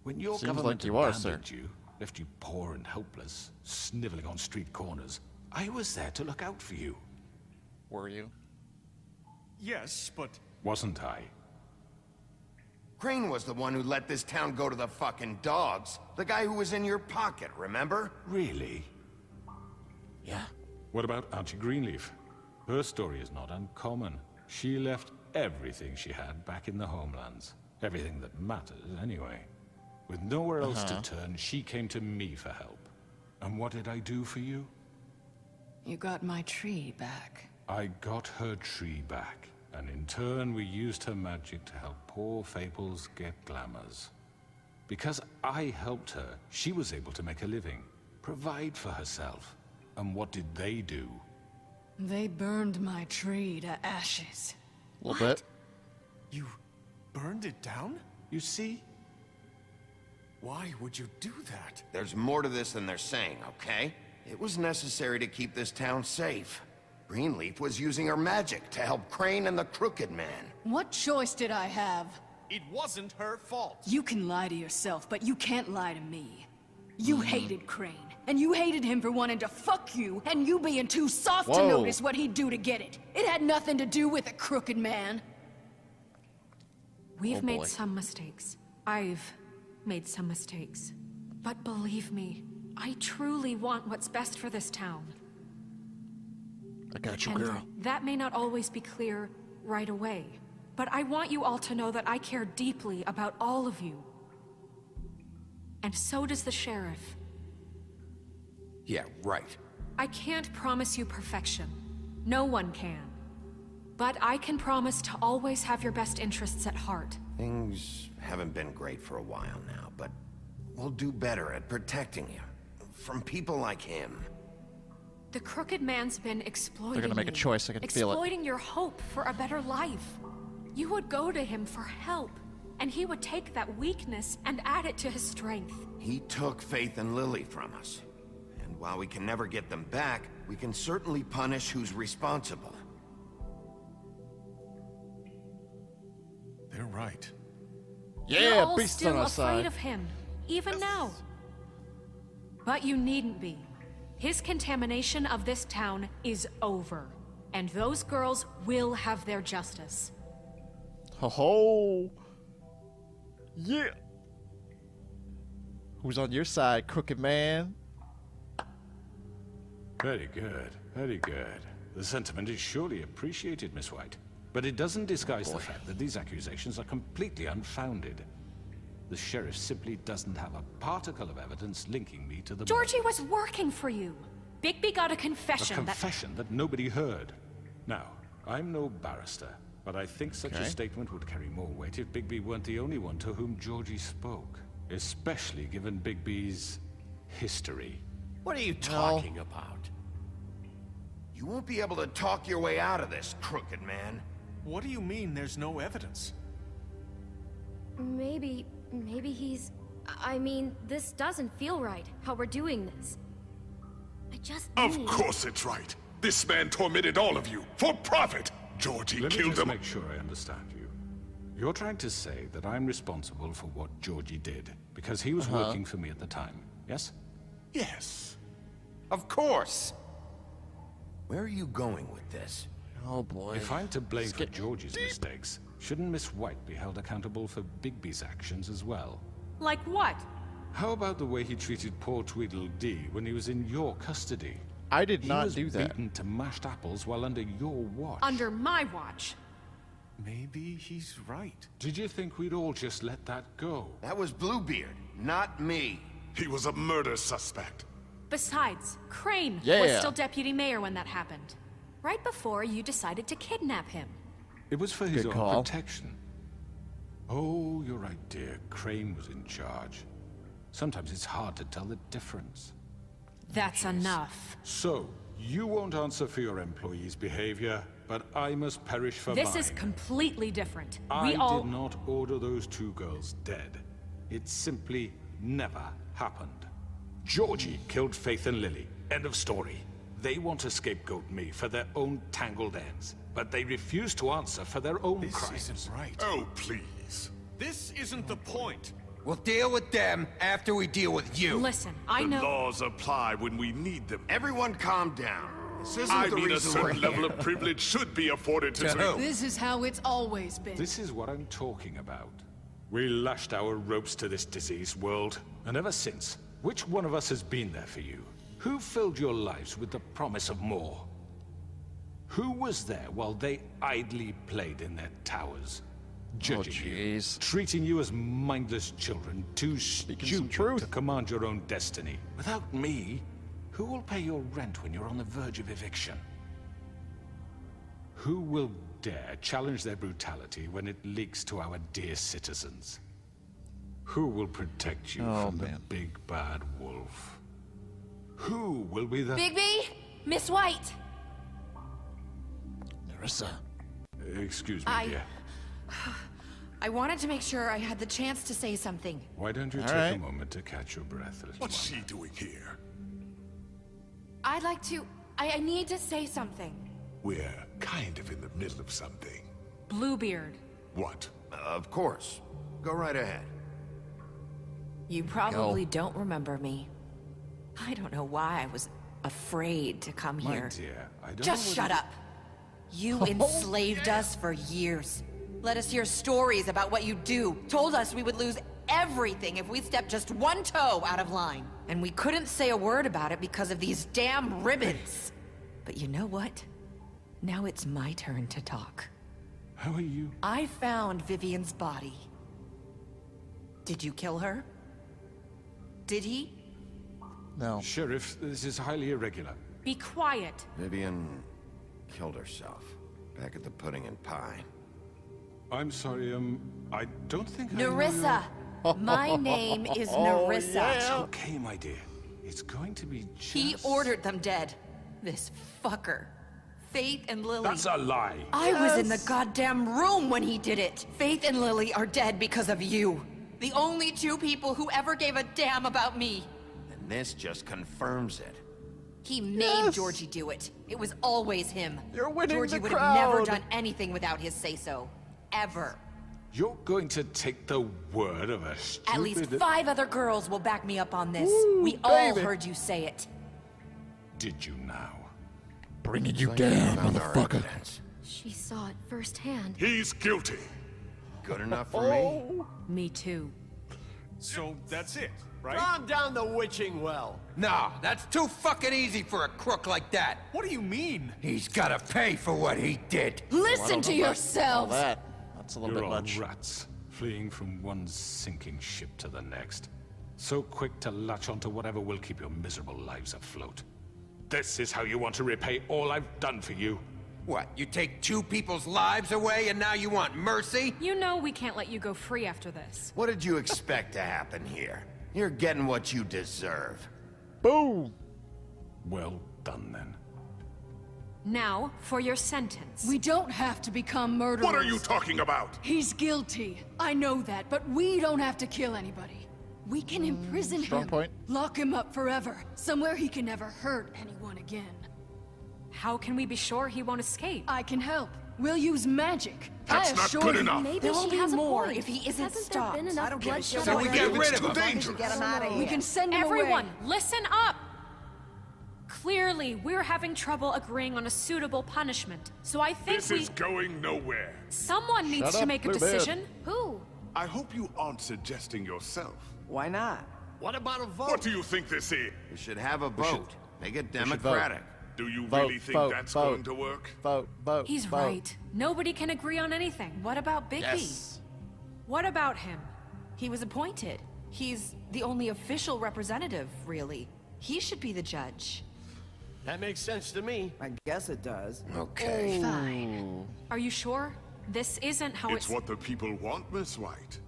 When your Seems government like you are, abandoned sir. you, left you poor and helpless, sniveling on street corners, I was there to look out for you. Were you? Yes, but... Wasn't I? Crane was the one who let this town go to the fucking dogs. The guy who was in your pocket, remember? Really? Yeah. What about Auntie Greenleaf? Her story is not uncommon. She left everything she had back in the homelands. Everything that matters, anyway. With nowhere else to turn, she came to me for help. And what did I do for you? You got my tree back. I got her tree back, and in turn we used her magic to help poor Fables get glamours. Because I helped her, she was able to make a living, provide for herself. And what did they do? They burned my tree to ashes. A little bit. You burned it down? You see? Why would you do that? There's more to this than they're saying, okay? It was necessary to keep this town safe. Greenleaf was using her magic to help Crane and the Crooked Man. What choice did I have? It wasn't her fault. You can lie to yourself, but you can't lie to me. You hated Crane, and you hated him for wanting to fuck you, and you being too soft to Whoa. notice what he'd do to get it. It had nothing to do with a Crooked Man. We've Oh, boy. made some mistakes. I've made some mistakes. But believe me, I truly want what's best for this town. I got you, And girl. that may not always be clear right away. But I want you all to know that I care deeply about all of you. And so does the sheriff. Yeah, right. I can't promise you perfection. No one can. But I can promise to always have your best interests at heart. Things haven't been great for a while now, but we'll do better at protecting you. From people like him. The Crooked Man's been exploiting They're gonna make a you, choice, I can feel it. exploiting your hope for a better life. You would go to him for help, and he would take that weakness and add it to his strength. He took Faith and Lily from us. And while we can never get them back, we can certainly punish who's responsible. They're right. You're Yeah, all beast still on our afraid side. of him, even now. But you needn't be. His contamination of this town is over, and those girls will have their justice. Ho ho! Yeah! Who's on your side, Crooked Man? Very good, very good. The sentiment is surely appreciated, Miss White. But it doesn't disguise the fact that these accusations are completely unfounded. The sheriff simply doesn't have a particle of evidence linking me to the Georgie was working for you. Bigby got a confession A confession that nobody heard. Now, I'm no barrister, but I think such a statement would carry more weight if Bigby weren't the only one to whom Georgie spoke. Especially given Bigby's history. What are you talking about? You won't be able to talk your way out of this, Crooked Man. What do you mean there's no evidence? Maybe he's... I mean, this doesn't feel right, how we're doing this. I just Of need... course it's right. This man tormented all of you, for profit. Georgie Let me killed just him. make sure I understand you. You're trying to say that I'm responsible for what Georgie did, because he was working for me at the time, yes? Yes. Of course. Where are you going with this? Oh boy. If I'm to blame for Georgie's mistakes, shouldn't Miss White be held accountable for Bigby's actions as well? Like what? How about the way he treated poor Tweedledee when he was in your custody? I did not do He was that. beaten to mashed apples while under your watch. Under my watch. Maybe he's right. Did you think we'd all just let that go? That was Bluebeard, not me. He was a murder suspect. Besides, Crane was Yeah. still deputy mayor when that happened. Right before you decided to kidnap him. It was for his Good own call. protection. Oh, you're right, dear. Crane was in charge. Sometimes it's hard to tell the difference. That's enough. So, you won't answer for your employees' behavior, but I must perish for This mine. is completely different. I We all... did not order those two girls dead. It simply never happened. Georgie killed Faith and Lily. End of story. They want to scapegoat me for their own tangled ends, but they refuse to answer for their own crimes. This isn't right. Oh, please. This isn't the point. We'll deal with them after we deal with you. Listen, I The know... laws apply when we need them. Everyone calm down. This isn't I the mean, a reason we're certain level here. of privilege should be afforded to who? This is how it's always been. This is what I'm talking about. We lashed our ropes to this diseased world, and ever since, which one of us has been there for you? Who filled your lives with the promise of more? Who was there while they idly played in their towers? Judging you, treating you as mindless children, too stupid to command your own destiny. Without me, who will pay your rent when you're on the verge of eviction? Who will dare challenge their brutality when it leaks to our dear citizens? Who will protect you from the big bad wolf? Who will be the... Bigby! Miss White! Nerissa. Excuse me, dear. I wanted to make sure I had the chance to say something. Why don't you All take right. a moment to catch your breath, little What's one? she doing here? I'd like to... I need to say something. We're kind of in the middle of something. Bluebeard. What? Of course. Go right ahead. You probably don't remember me. I don't know why I was afraid to come My here. dear, I don't Just know shut whether- up. You enslaved us for years. Let us hear stories about what you do. Told us we would lose everything if we stepped just one toe out of line. And we couldn't say a word about it because of these damn ribbons. But you know what? Now it's my turn to talk. How are you? I found Vivian's body. Did you kill her? Did he? No. Sheriff, this is highly irregular. Be quiet. Vivian killed herself. Back at the Pudding and Pie. I'm sorry, I don't think Nerissa! My name is Nerissa. It's okay, my dear. It's going to be just... He ordered them dead. This fucker. Faith and Lily. That's a lie. I was in the goddamn room when he did it. Faith and Lily are dead because of you. The only two people who ever gave a damn about me. And this just confirms it. He made Georgie do it. It was always him. You're winning Georgie the would have never crowd. done anything without his say-so. Ever. You're going to take the word of a stupid... At least 5 other girls will back me up on this. Ooh, we all baby. heard you say it. Did you now? Bringing you down, motherfucker. She saw it firsthand. He's guilty. Good enough for me? Me too. So that's it, right? Calm down the witching well. No, that's too fucking easy for a crook like that. What do you mean? He's gotta pay for what he did. Listen to All yourselves! that. That's a little You're bit all much. rats, fleeing from one sinking ship to the next. So quick to latch onto whatever will keep your miserable lives afloat. This is how you want to repay all I've done for you. What, you take 2 people's lives away and now you want mercy? You know we can't let you go free after this. What did you expect to happen here? You're getting what you deserve. Boom! Well done, then. Now, for your sentence. We don't have to become murderers. What are you talking about? He's guilty. I know that, but we don't have to kill anybody. We can imprison strong him. point. Lock him up forever. Somewhere he can never hurt anyone again. How can we be sure he won't escape? I can help. We'll use magic. That's I not assure good you. enough. Maybe There she won't be has a more point. if he isn't Hasn't stopped. there been enough I don't give a shit bloodshed So we already? get rid of Too him. dangerous. Get him out of here. We can send him Everyone, away. listen up! Clearly, we're having trouble agreeing on a suitable punishment. So I think This is going nowhere. someone needs Shut to up, make a Bluebeard. decision. Who? I hope you aren't suggesting yourself. Why not? What about a vote? What do you think this is? We should have a vote. Make it should vote. democratic. Do you Vote, really think vote, that's vote. going to work? Vote, vote, He's vote. right. Nobody can agree on anything. What about Bigby? Yes. What about him? He was appointed. He's the only official representative, really. He should be the judge. That makes sense to me. I guess it does. Okay. Fine. Are you sure? This isn't how It's what the people want, Miss White.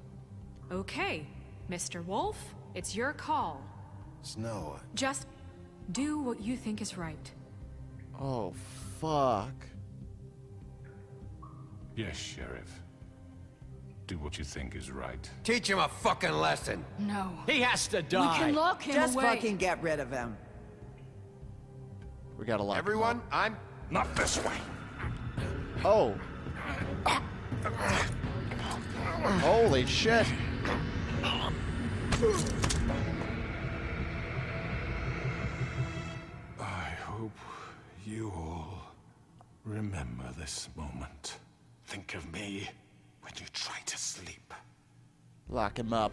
Okay, Mr. Wolf, it's your call. Snow. Just do what you think is right. Oh, fuck. Yes, Sheriff. Do what you think is right. Teach him a fucking lesson. No. He has to We die. can lock him Just away. fucking get rid of him. We gotta lock him Everyone, up. I'm... Not this way. Oh. Holy shit. I hope you all remember this moment. Think of me when you try to sleep. Lock him up.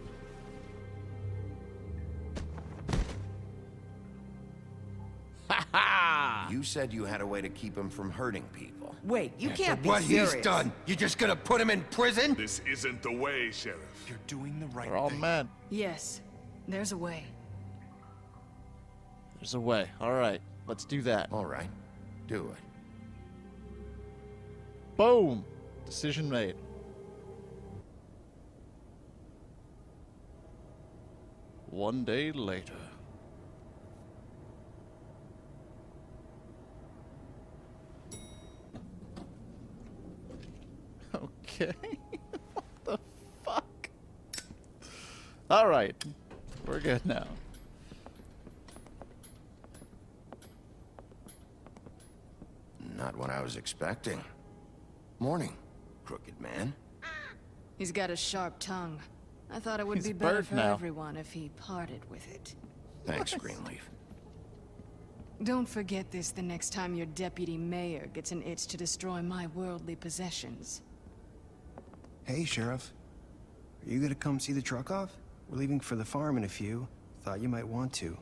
You said you had a way to keep him from hurting people. Wait, you can't be what serious. he's done, you just gonna put him in prison? This isn't the way, Sheriff. You're doing the right We're all thing. men. Yes, there's a way. There's a way. Alright, let's do that. All right, do it. Boom! Decision made. One day later. Okay. What the fuck? Alright. We're good now. Not what I was expecting. Morning, crooked man. He's got a sharp tongue. I thought it would He's be a better bird for now. everyone if he parted with it. Thanks, Greenleaf. Don't forget this the next time your deputy mayor gets an itch to destroy my worldly possessions. Hey, Sheriff. Are you gonna come see the truck off? We're leaving for the farm in a few. Thought you might want to.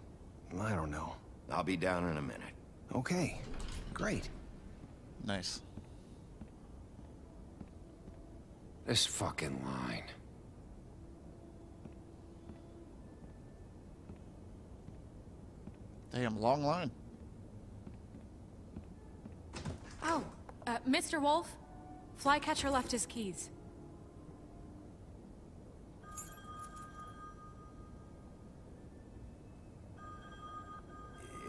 I don't know. I'll be down in a minute. Okay, great. Nice. This fucking line. Damn, long line. Oh, Mr. Wolf, Flycatcher left his keys.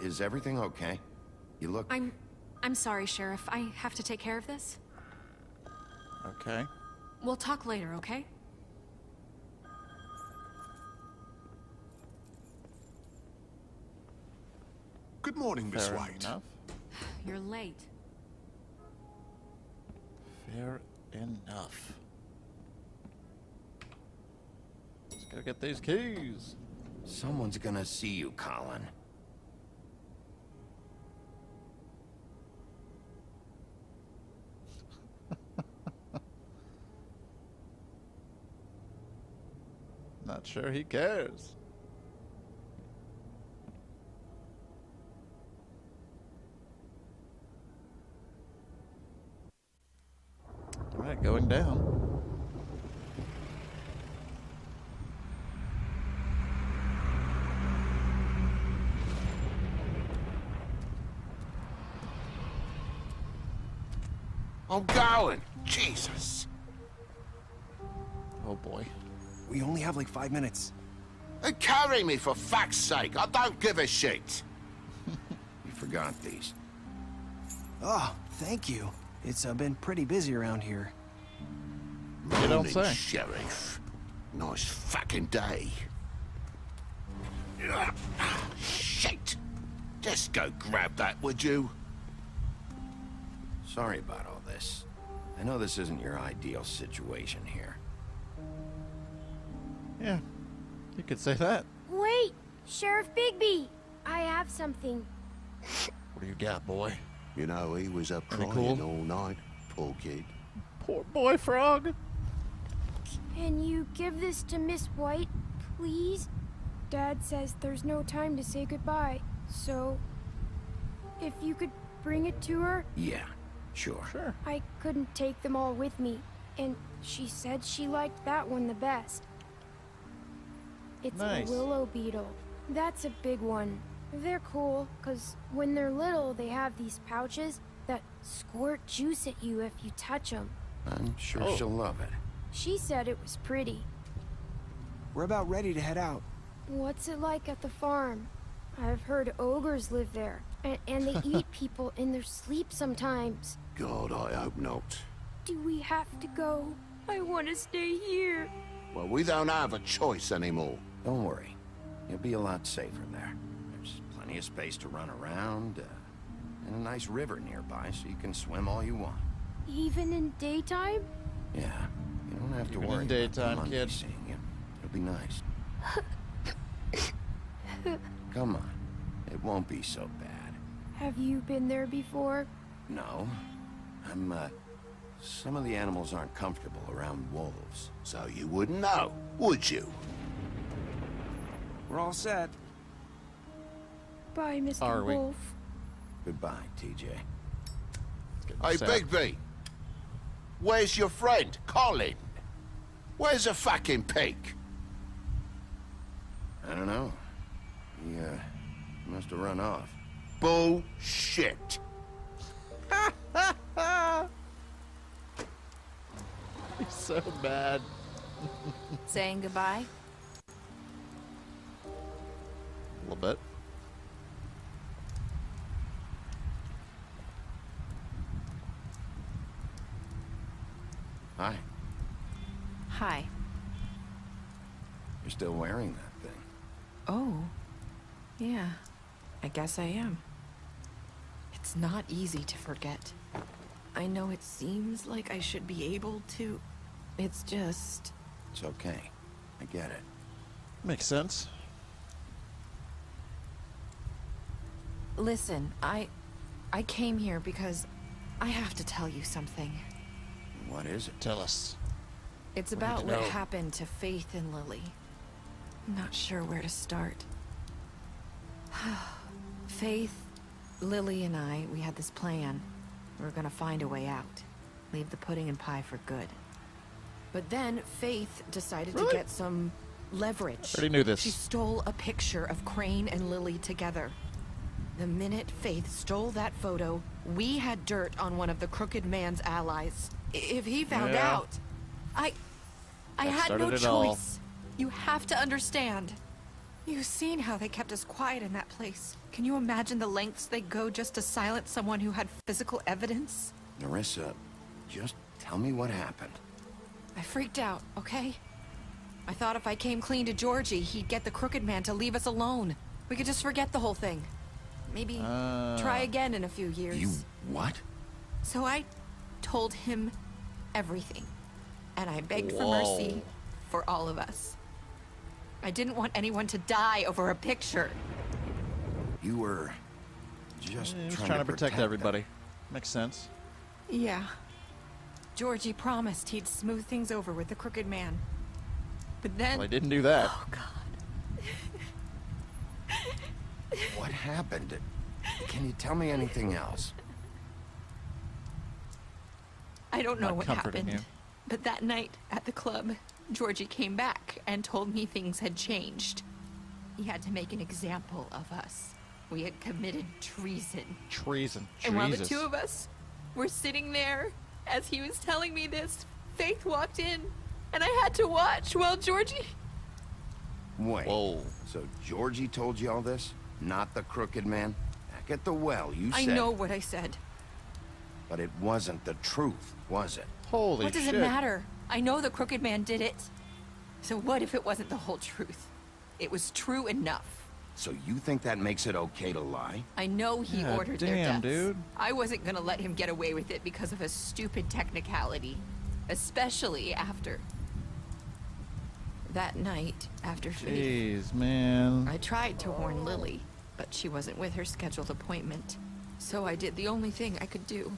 Is everything okay? You look... I'm sorry, Sheriff. I have to take care of this. Okay. We'll talk later, okay? Good morning, Miss Fair White. enough. You're late. Fair enough. Just gotta get these keys. Someone's gonna see you, Colin. Not sure he cares. All right, going down. I'm going. Jesus. Oh boy. We only have like 5 minutes. Carry me for fuck's sake. I don't give a shit. You forgot these. Oh, thank you. It's been pretty busy around here. You don't Morning, say. Sheriff. Nice fucking day. Ugh, shit. Just go grab that, would you? Sorry about all this. I know this isn't your ideal situation here. Yeah, you could say that. Wait, Sheriff Bigby. I have something. What do you got, boy? You know, he was up Pretty crying cool. all night, poor kid. Poor boy Frog. Can you give this to Miss White, please? Dad says there's no time to say goodbye, so if you could bring it to her. Yeah, sure. Sure. I couldn't take them all with me, and she said she liked that one the best. It's Nice. a willow beetle. That's a big one. They're cool, because when they're little, they have these pouches that squirt juice at you if you touch them. I'm sure Oh. she'll love it. She said it was pretty. We're about ready to head out. What's it like at the farm? I've heard ogres live there, and they eat people in their sleep sometimes. God, I hope not. Do we have to go? I want to stay here. Well, we don't have a choice anymore. Don't worry. You'll be a lot safer there. There's plenty of space to run around, and a nice river nearby so you can swim all you want. Even in daytime? Yeah, you don't have to Even in worry daytime, about the monkey kid. seeing you. It'll be nice. Come on. It won't be so bad. Have you been there before? No. Some of the animals aren't comfortable around wolves. So you wouldn't know, would you? We're all set. Bye, Mr. Are we? Wolf. Goodbye, TJ. Hey, Set. Bigby. Where's your friend, Colin? Where's the fucking pig? I don't know. He, must have run off. Bullshit. He's so bad. Saying goodbye? A little bit. Hi. Hi. You're still wearing that thing. Oh. Yeah. I guess I am. It's not easy to forget. I know it seems like I should be able to. It's just... It's okay. I get it. Makes sense. Listen, I came here because I have to tell you something. What is it? Tell us. It's We need about to what know. happened to Faith and Lily. I'm not sure where to start. Faith, Lily, and I, we had this plan. We were gonna find a way out. Leave the pudding and pie for good. But then Faith decided Really? to get some leverage. Already knew this. She stole a picture of Crane and Lily together. The minute Faith stole that photo, We had dirt on one of the Crooked Man's allies. If he found Yeah. out, I That had no started it all. choice. You have to understand. You've seen how they kept us quiet in that place. Can you imagine the lengths they go just to silence someone who had physical evidence? Nerissa, just tell me what happened. I freaked out, okay? I thought if I came clean to Georgie, he'd get the Crooked Man to leave us alone. We could just forget the whole thing. Maybe try again in a few years. You what? So I told him everything. And I begged for Whoa. mercy for all of us. I didn't want anyone to die over a picture. You were just He was trying, trying to protect them. everybody. Makes sense. Yeah. Georgie promised he'd smooth things over with the Crooked Man. But then... Well, I didn't do that. Oh, God. What happened? Can you tell me anything else? I don't know Not what comforting happened. you. But that night at the club, Georgie came back and told me things had changed. He had to make an example of us. We had committed treason. Treason. And while the Jesus. two of us were sitting there, as he was telling me this, Faith walked in, and I had to watch while Georgie... Wait. Whoa. So Georgie told you all this? Not the Crooked Man? Back at the well, you said... I know what I said. But it wasn't the truth, was it? Holy What does it matter? I know the Crooked Man did it. So what if it wasn't the whole truth? It was true enough. So you think that makes it okay to lie? I know he Yeah, ordered their damn, deaths. dude. I wasn't gonna let him get away with it because of a stupid technicality. Especially after... that night, after Faith. Jeez, man. I tried to warn Lily, but she wasn't with her scheduled appointment. So I did the only thing I could do.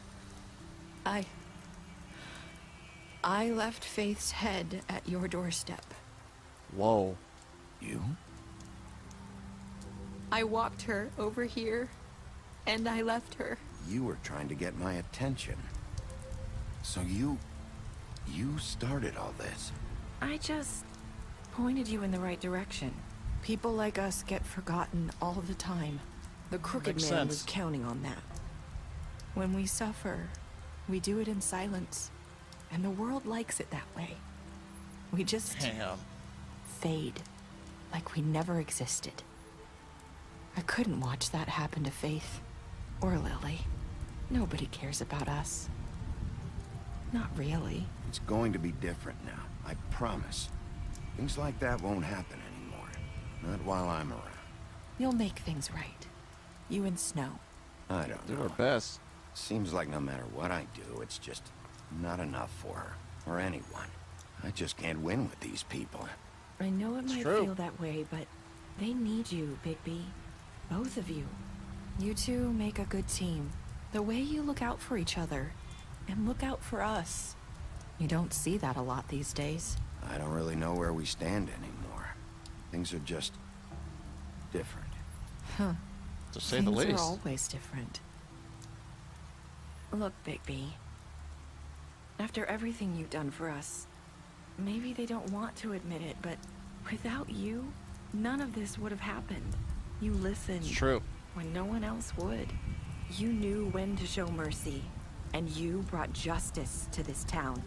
I left Faith's head at your doorstep. Whoa. You? I walked her over here, and I left her. You were trying to get my attention. So you started all this. I just pointed you in the right direction. People like us get forgotten all the time. The Crooked Makes Man was sense. counting on that. When we suffer, we do it in silence. And the world likes it that way. We just Damn. fade, like we never existed. I couldn't watch that happen to Faith, or Lily. Nobody cares about us. Not really. It's going to be different now, I promise. Things like that won't happen anymore. Not while I'm around. You'll make things right. You and Snow. I don't Do know. our best. Seems like no matter what I do, it's just not enough for her, or anyone. I just can't win with these people. I know it might true. feel that way, but they need you, Bigby. Both of you. You two make a good team. The way you look out for each other, and look out for us. You don't see that a lot these days. I don't really know where we stand anymore. Things are just different. Huh. To say the Things least. are always different. Look, Bigby. After everything you've done for us, maybe they don't want to admit it, but without you, none of this would have happened. You listened. It's true. When no one else would. You knew when to show mercy, and you brought justice to this town.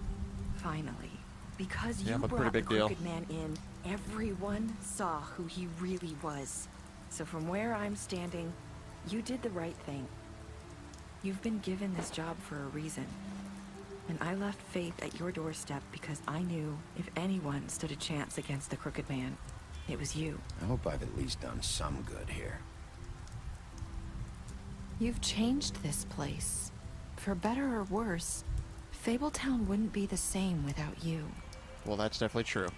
Finally. Because Yeah, you a pretty brought the big deal. Crooked Man in, everyone saw who he really was. So from where I'm standing, you did the right thing. You've been given this job for a reason. And I left Faith at your doorstep because I knew if anyone stood a chance against the Crooked Man, it was you. I hope I've at least done some good here. You've changed this place. For better or worse, Fabletown wouldn't be the same without you. Well, that's definitely true.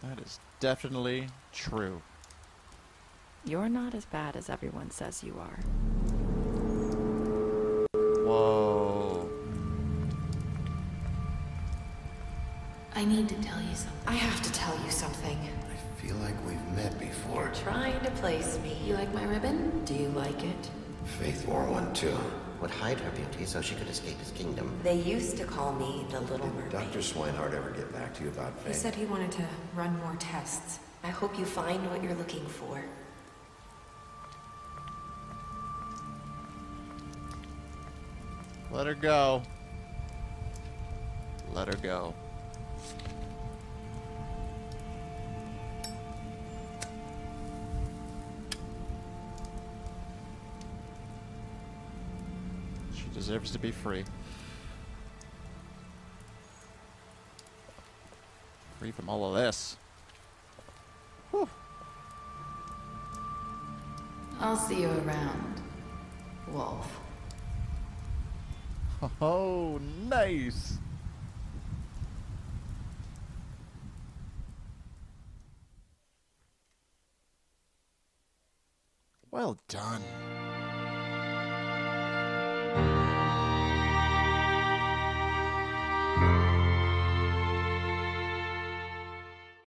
That is definitely true. You're not as bad as everyone says you are. Whoa. I need to tell you something. I have to tell you something. I feel like we've met before. Trying to place me. You like my ribbon? Do you like it? Faith wore one too. Would hide her beauty so she could escape his kingdom. They used to call me the Little Mermaid. Dr. Swinehart ever get back to you about He Faith? said he wanted to run more tests. I hope you find what you're looking for. Let her go. Let her go. She deserves to be free. Free from all of this. Whew. I'll see you around, Wolf. Oh, nice. Well done.